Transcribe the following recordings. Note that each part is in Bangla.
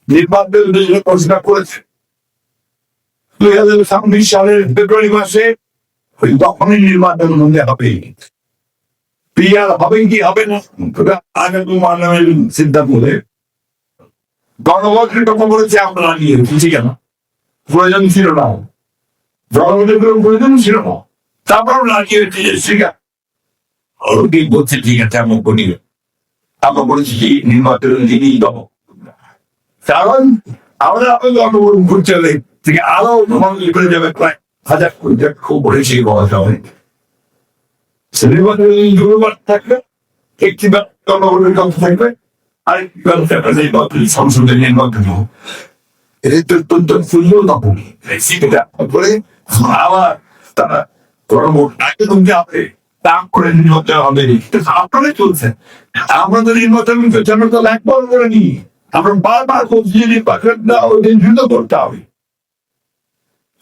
নির্বাচনের জন্য ঘোষণা করেছে 2026 সালের ফেব্রুয়ারি মাসে, ওই তখনই নির্বাচন মধ্যে হবে। পিআর হবে কি হবে না আগে তো মানবের সিদ্ধান্ত বলে গণভোটের কথা বলেছে, আমরা নিয়ে বুঝি কেন প্রয়োজন ছিল না, জনগণের কোনো প্রয়োজন ছিল না, তারপর লাগিয়ে ঠিক আছে বলছে ঠিক আছে আমরা করি, আমরা বলেছি কি নির্বাচনের দিনই দেবো, কারণ আমরা জন্মগ্রহণ করতে থেকে আরো মানুষ করে যাবে প্রায় 1000 কোটি টাকা খুব বেশি বলা যাবে। নির্বাচনের দুর্বার থাকবে, একটি জনগণের কাছে থাকবে, আরেকটি ব্যবস্থা নির্বাচন সংসদের নির্বাচন এদের অত্যন্ত সুন্দর তখন করে আবার তারা গণভোট আগে তুমি যাবে, তারপরে নির্বাচন হবে, আপনারাই চলছে। আমরা তো নির্বাচন তো একবার করে নি, আমরা বারবার বলছি যে নির্বাচন না ওই দিন দ্রুত করতে হবে।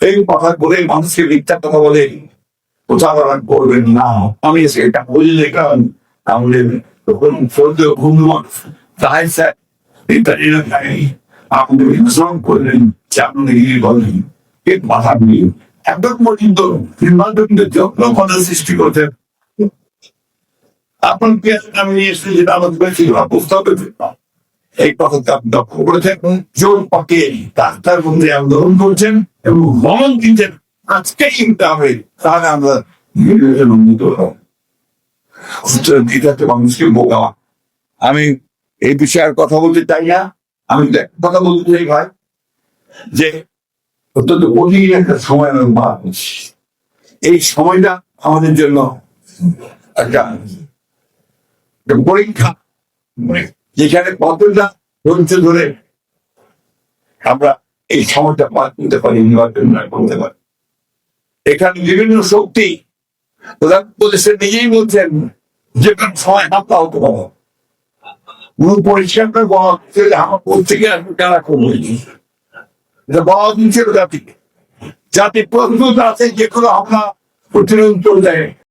এই কথা বলে মানুষকে মিথ্যা কথা বলে প্রচারণা করবেন না। আমি সেটা বলি যে কারণ আমাদের তাই স্যার এটা এলাকায় আমাদের শ্রম করলেন যে আপনি বলেন এর মাথা নিয়ে একদম পর্যন্ত নির্বাচনের যত্ন কথা সৃষ্টি করতেন। আপনাকে আমি এসে যেটা আমাদের বেশি বুঝতে হবে এই কথাটা আপনি লক্ষ্য করেছেন, জোর পাকে ডাক্তার বন্ধু আন্দোলন করছেন এবং মনন দিচ্ছেন আজকে চিন্তা হবে, তাহলে আমরা নির্বাচন মানুষকে বোকা। আমি এই বিষয়ে আর কথা বলতে চাই না, আমি কথা বলতে চাই ভাই যে অত্যন্ত কঠিন একটা সময় আমি পার করছি। এই সময়টা আমাদের জন্য একটা পরীক্ষা, যেখানে কতটা ধৈর্য ধরে আমরা এই সময়টা পার করতে পারি, নির্বাচন করতে পারি। এখানে বিভিন্ন শক্তি প্রধানমন্ত্রী নিজেই বলছেন যে কোনো সময় হামলা হতে পারে, পরিষ্কার করে বলা হচ্ছে আমার প্রত্যেকে আসবে কারা করবো, এটা বলা হচ্ছিল জাতিকে, জাতি প্রস্তুত আছে যে কোনো হামলা প্রতিরোধ করলে